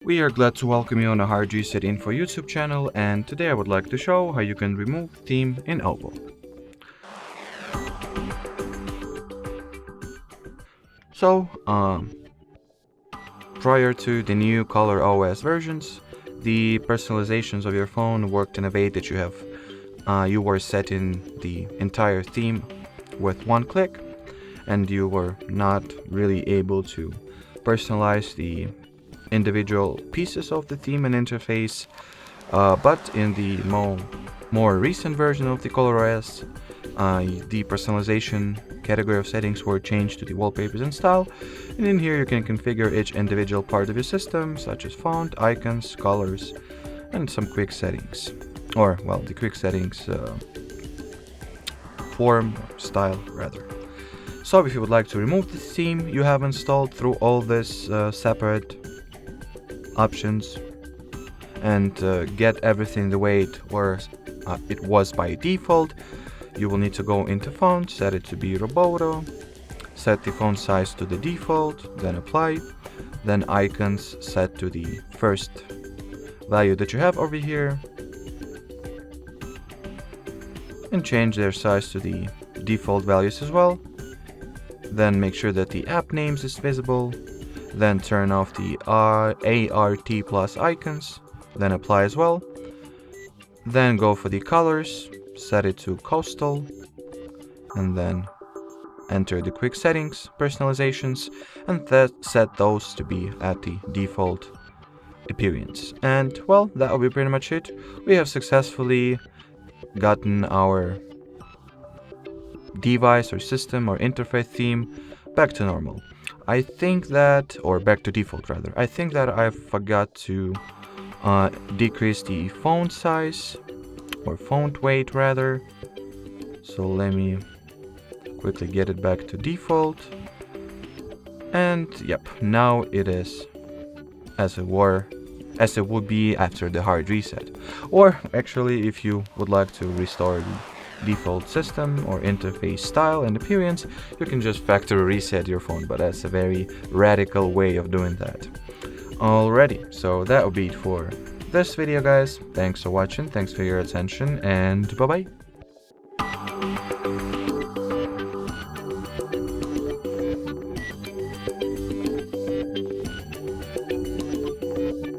We are glad to welcome you on the HardReset.Info YouTube channel, and today I would like to show how you can remove theme in Oppo. So, prior to the new Color OS versions, the personalizations of your phone worked in a way that you were setting the entire theme with one click, and you were not really able to personalize the individual pieces of the theme and interface. But in the more recent version of the ColorOS, the personalization category of settings were changed to the wallpapers and style, and in here you can configure each individual part of your system, such as font, icons, colors, and some quick settings. Or, well, the quick settings form, style rather. So if you would like to remove the theme you have installed through all this separate options and get everything the way it was by default, you will need to go into font, set it to be Roboto, set the font size to the default, then apply, then icons set to the first value that you have over here, and change their size to the default values as well. Then make sure that the app names is visible, then turn off the ART plus icons, then apply as well. Then go for the colors, set it to coastal, and then enter the quick settings, personalizations, and set those to be at the default appearance. And well, that will be pretty much it. We have successfully gotten our device or system or interface theme back to normal. I think that, or back to default rather, I think that I forgot to decrease the font size or font weight rather. So let me quickly get it back to default. And yep, now it is as it would be after the hard reset. Or actually, if you would like to restore the default system or interface style and appearance, you can just factory reset your phone, but that's a very radical way of doing that. Alrighty, so that will be it for this video, guys. Thanks for watching, thanks for your attention, and bye bye.